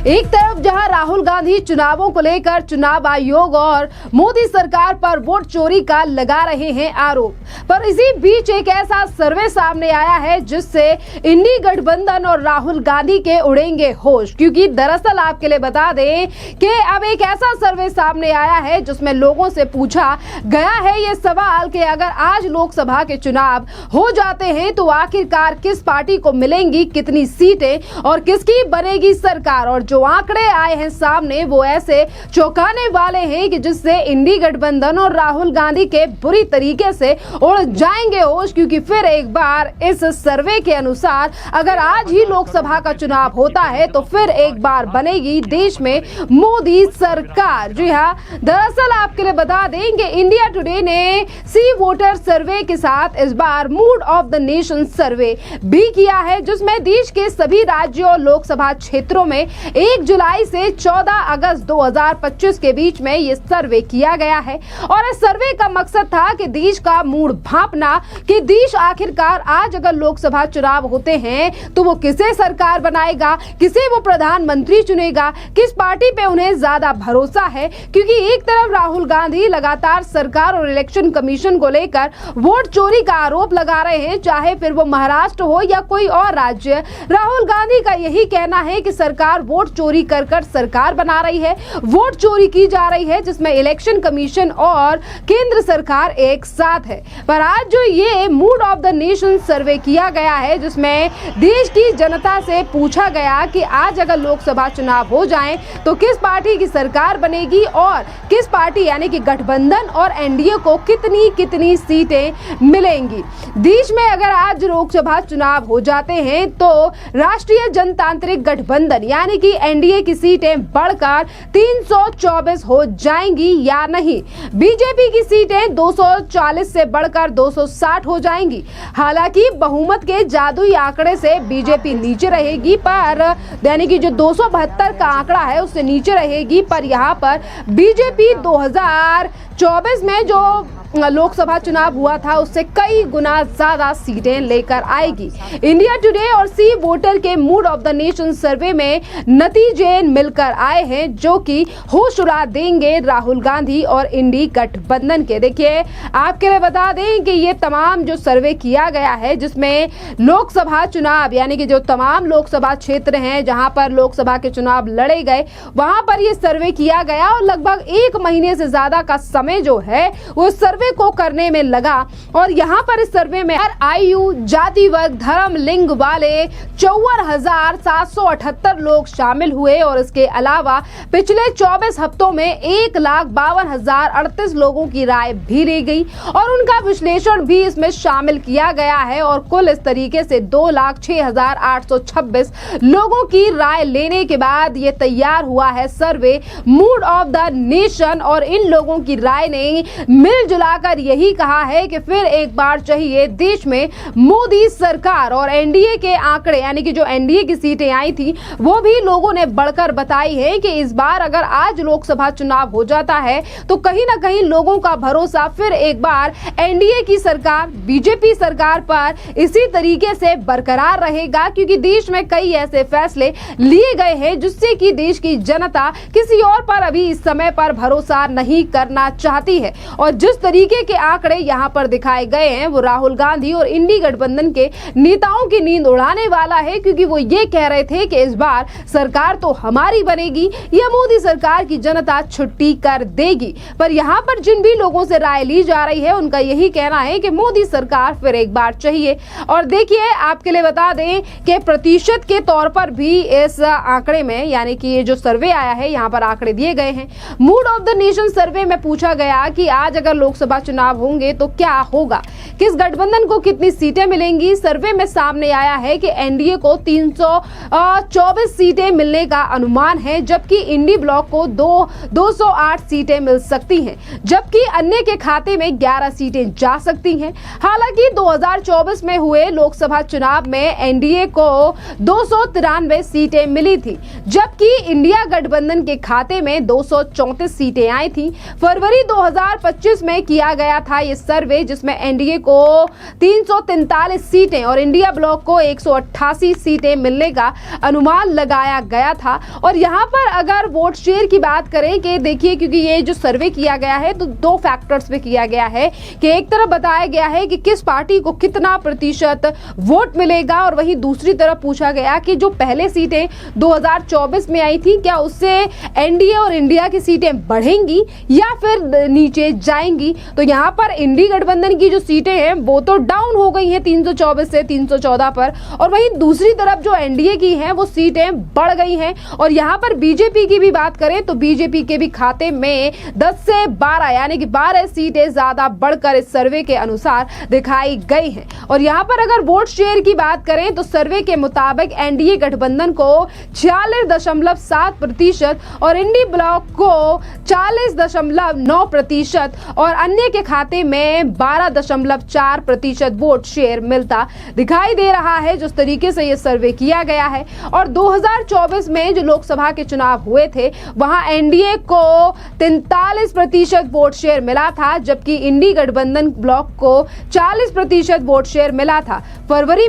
एक तरफ जहां राहुल गांधी चुनावों को लेकर चुनाव आयोग और मोदी सरकार पर वोट चोरी का लगा रहे हैं आरोप, पर इसी बीच एक ऐसा सर्वे सामने आया है जिससे इंडी गठबंधन और राहुल गांधी के उड़ेंगे होश। क्योंकि दरअसल आपके लिए बता दें कि अब एक ऐसा सर्वे सामने आया है जिसमें लोगों से पूछा गया है ये सवाल कि अगर आज लोकसभा के चुनाव हो जाते हैं तो आखिरकार किस पार्टी को मिलेंगी कितनी सीटें और किसकी बनेगी सरकार। और जो आंकड़े आए हैं सामने वो ऐसे चौंकाने वाले हैं कि जिससे इंडी गठबंधन और राहुल गांधी के बुरी तरीके से उड़ जाएंगे होश। क्योंकि फिर एक बार इस सर्वे के अनुसार अगर आज ही लोकसभा का चुनाव होता है तो फिर एक बार बनेगी देश में मोदी सरकार। जी हाँ, दरअसल आपके लिए बता दें कि इंडिया टुडे ने सी वोटर सर्वे के साथ इस बार mood of the nation survey भी किया है, जिसमें देश के सभी राज्यों और लोकसभा क्षेत्रों में 1 जुलाई से 14 अगस्त 2025 के बीच में ये सर्वे किया गया है। और इस सर्वे का मकसद था कि देश का मूड भांपना कि देश आखिरकार आज अगर लोकसभा चुनाव होते हैं तो वो किसे सरकार बनाएगा, किसे वो प्रधानमंत्री चुनेगा, किस पार्टी पे उन्हें ज्यादा भरोसा है। क्योंकि एक तरफ राहुल गांधी लगातार सरकार और इलेक्शन कमीशन को लेकर वोट चोरी का आरोप लगा रहे हैं, चाहे फिर वो महाराष्ट्र हो या कोई और राज्य। राहुल गांधी का यही कहना है कि सरकार वोट चोरी कर सरकार बना रही है, वोट चोरी की जा रही है, जिसमें इलेक्शन कमीशन और केंद्र सरकार एक साथ है। पर आज जो ये मूड ऑफ द नेशन सर्वे किया गया है जिसमें देश की जनता से पूछा गया कि आज अगर लोकसभा चुनाव हो जाएं तो किस पार्टी की सरकार बनेगी और किस पार्टी यानी कि गठबंधन और एनडीए को कितनी कितनी सीटें मिलेंगी। देश में अगर आज लोकसभा चुनाव हो जाते हैं तो राष्ट्रीय जनतांत्रिक गठबंधन यानी कि एनडीए की सीटें बढ़कर 324 हो जाएंगी या नहीं, बीजेपी की सीटें 240 से बढ़कर 260 हो जाएंगी। हालांकि बहुमत के जादुई आंकड़े से बीजेपी नीचे रहेगी, पर यानी कि जो 272 का आंकड़ा है उससे नीचे रहेगी, पर यहाँ पर बीजेपी 2024 में जो लोकसभा चुनाव हुआ था उससे कई गुना ज्यादा सीटें लेकर आएगी। इंडिया टुडे और सी वोटर के मूड ऑफ द नेशन सर्वे में नतीजे मिलकर आए हैं जो कि होश उड़ा देंगे राहुल गांधी और इंडी गठबंधन के। देखिए आपके लिए बता दें कि ये तमाम जो सर्वे किया गया है जिसमें लोकसभा चुनाव यानी कि जो तमाम लोकसभा क्षेत्र हैं जहां पर लोकसभा के चुनाव लड़े गए वहां पर ये सर्वे किया गया और लगभग 1 महीने से ज्यादा का समय जो है वो सर्वे को करने में लगा। और यहाँ पर इस सर्वे में हर आयु, जाति, वर्ग, धर्म, लिंग वाले 54,778 लोग शामिल हुए और इसके अलावा पिछले 24 हफ्तों में 1,52,038 लोगों की राय भी ली गई और उनका विश्लेषण भी इसमें शामिल किया गया है। और कुल इस तरीके से 2,06,826 लोगों की राय लेने के बाद ये तैयार हुआ है सर्वे मूड ऑफ द नेशन। और इन लोगों की राय ने मिलजुला कर यही कहा है कि फिर एक बार चाहिए देश में मोदी सरकार। और एनडीए के आंकड़े यानी कि जो एनडीए की सीटें आई थी वो भी लोगों ने बढ़कर बताई है कि इस बार अगर आज लोकसभा चुनाव हो जाता है तो कहीं ना कहीं लोगों का भरोसा फिर एक बार एनडीए की सरकार, बीजेपी सरकार पर इसी तरीके से बरकरार रहेगा। क्योंकि देश में कई ऐसे फैसले लिए गए हैं जिससे कि देश की जनता किसी और पर अभी इस समय पर भरोसा नहीं करना चाहती है। और जिस तरीके के आंकड़े यहाँ पर दिखाए गए हैं वो राहुल गांधी और इंडी गठबंधन के नेताओं की नींद उड़ाने वाला है। क्योंकि वो ये कह रहे थे कि इस बार सरकार तो हमारी बनेगी या मोदी सरकार की जनता छुट्टी कर देगी। पर यहाँ पर जिन भी लोगों से राय ली जा रही है उनका यही कहना है कि मोदी सरकार फिर एक बार चाहिए। और देखिए आपके लिए बता दें कि प्रतिशत के तौर पर भी इस आंकड़े में यानी कि ये जो सर्वे आया है यहाँ पर आंकड़े दिए गए हैं। मूड ऑफ द नेशन सर्वे में पूछा गया कि आज अगर लोकसभा चुनाव होंगे तो क्या होगा, किस गठबंधन को कितनी सीटें मिलेंगी। सर्वे में सामने आया है कि एनडीए को 324 सीटें मिलने का अनुमान है, जबकि इंडी ब्लॉक को 208 सीटें मिल सकती हैं, जबकि अन्य के खाते में 11 सीटें जा सकती हैं। हालांकि 2024 में हुए लोकसभा चुनाव में एनडीए को 293 सीटें मिली थी, जबकि इंडिया गठबंधन के खाते में 234 सीटें आई थी। फरवरी 2025 में किया गया था ये सर्वे जिसमें एनडीए को 343 सीटें और इंडिया ब्लॉक को 188 सीटें मिलने का अनुमान लगाया गया था। और यहाँ पर अगर वोट शेयर की बात करें कि देखिए, क्योंकि ये जो सर्वे किया गया है तो दो फैक्टर्स पे किया गया है कि एक तरफ बताया गया है कि किस पार्टी को कितना प्रतिशत वोट मिलेगा, और वहीं दूसरी तरफ पूछा गया कि जो पहले सीटें 2024 में आई थी क्या उससे एनडीए और इंडिया की सीटें बढ़ेंगी या फिर नीचे जाएंगी। तो यहाँ पर इंडी गठबंधन की जो सीटें हैं वो तो डाउन हो गई हैं 324 से 314 पर, और वहीं दूसरी तरफ जो एनडीए की हैं वो सीटें बढ़ गई हैं। और यहाँ पर बीजेपी की भी बात करें तो बीजेपी के भी खाते में 10 से 12 यानी कि 12 सीटें ज्यादा बढ़कर इस सर्वे के अनुसार दिखाई गई हैं। और यहाँ पर अगर वोट शेयर की बात करें तो सर्वे के मुताबिक एनडीए गठबंधन को 46.7% और इंडी ब्लॉक को 40.9% और अन्य के खाते में 12.4% वोट शेयर मिलता दिखाई दे रहा है, जिस तरीके से यह सर्वे किया गया है। और 2024 में जो लोकसभा के चुनाव हुए थे वहां एनडीए को 43% वोट शेयर मिला था, जबकि इंडी गठबंधन ब्लॉक को 40% वोट शेयर मिला था। फरवरी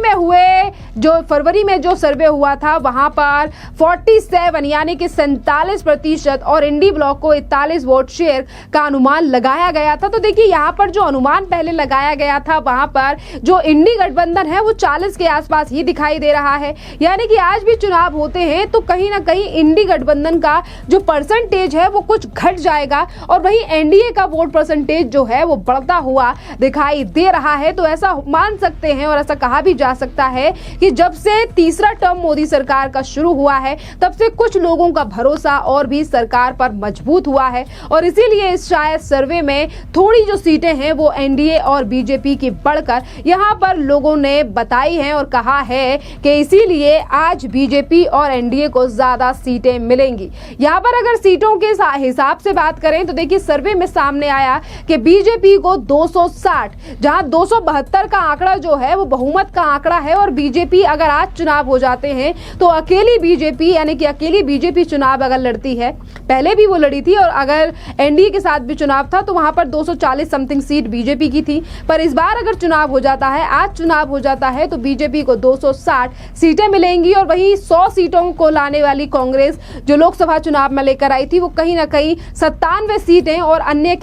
में जो सर्वे हुआ था वहां पर 47 यानी कि 47% और इंडी ब्लॉक को 41 वोट शेयर का अनुमान लगाया गया था। तो देखिए, यहाँ पर जो अनुमान पहले लगाया गया था वहां पर जो इंडी गठबंधन है वो 40 के आसपास ही दिखाई दे रहा है। यानी कि आज भी चुनाव होते हैं तो कहीं ना कहीं इंडी गठबंधन का जो परसेंटेज है वो कुछ घट जाएगा, और वहीं एनडीए का वोट परसेंटेज जो है वो बढ़ता हुआ दिखाई दे रहा है। तो ऐसा मान सकते हैं और ऐसा कहा भी जा सकता है कि जब से तीसरा टर्म मोदी सरकार का शुरू हुआ है तब से कुछ लोगों का भरोसा और भी सरकार पर मजबूत हुआ है, और इसीलिए इस शायद सर्वे में थोड़ी जो सीटें हैं वो एनडीए और बीजेपी की बढ़कर यहाँ पर लोगों ने बताई हैं और कहा है कि इसीलिए आज बीजेपी और एनडीए को ज्यादा सीटें मिलेंगी। यहाँ पर अगर सीटों के हिसाब से बात करें तो देखिए, सर्वे में सामने आया कि बीजेपी को 260, जहां 272 का आंकड़ा जो है वो बहुमत का आंकड़ा है, और बीजेपी अगर आज चुनाव हो जाते हैं तो अकेली बीजेपी यानी कि अकेली बीजेपी चुनाव अगर लड़ती है, पहले भी वो लड़ी थी और अगर एनडीए के साथ भी चुनाव था तो वहां पर 240 समथिंग सीट बीजेपी की थी, पर इस बार अगर चुनाव हो जाता है, आज चुनाव हो जाता है तो बीजेपी को 260 सीटें मिलेंगी। और वहीं 100 सीटों को लाने वाली कांग्रेस जो लोकसभा चुनाव में लेकर आई थी वो कहीं ना कहीं 97 सीटें और अन्य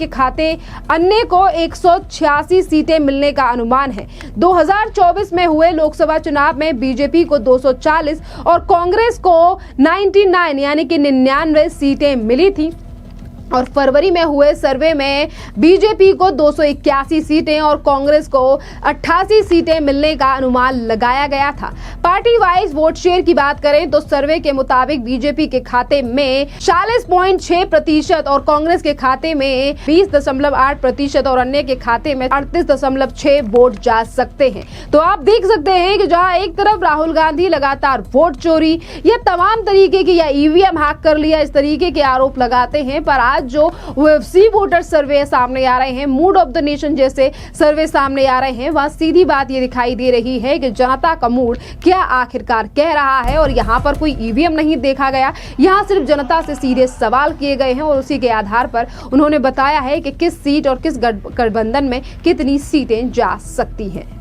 को 186 सीटें मिलने का अनुमान है। 2024 में हुए लोकसभा चुनाव में बीजेपी को 240 और कांग्रेस को 99 यानी कि 99 सीटें मिली थी, और फरवरी में हुए सर्वे में बीजेपी को 281 सीटें और कांग्रेस को 88 सीटें मिलने का अनुमान लगाया गया था। पार्टी वाइज वोट शेयर की बात करें तो सर्वे के मुताबिक बीजेपी के खाते में 40.6% और कांग्रेस के खाते में 20.8% और अन्य के खाते में 38.6 वोट जा सकते हैं। तो आप देख सकते हैं कि जहां एक तरफ राहुल गांधी लगातार वोट चोरी या तमाम तरीके की या ईवीएम हैक कर लिया इस तरीके के आरोप लगाते हैं, पर आज जो सी वोटर सर्वे सामने आ रहे हैं, मूड ऑफ द नेशन जैसे सर्वे सामने आ रहे हैं, वहां सीधी बात ये दिखाई दे रही है कि जनता का मूड क्या आखिरकार कह रहा है। और यहाँ पर कोई ईवीएम नहीं देखा गया, यहाँ सिर्फ जनता से सीधे सवाल किए गए हैं और उसी के आधार पर उन्होंने बताया है कि किस सीट और किस गठबंधन में कितनी सीटें जा सकती हैं।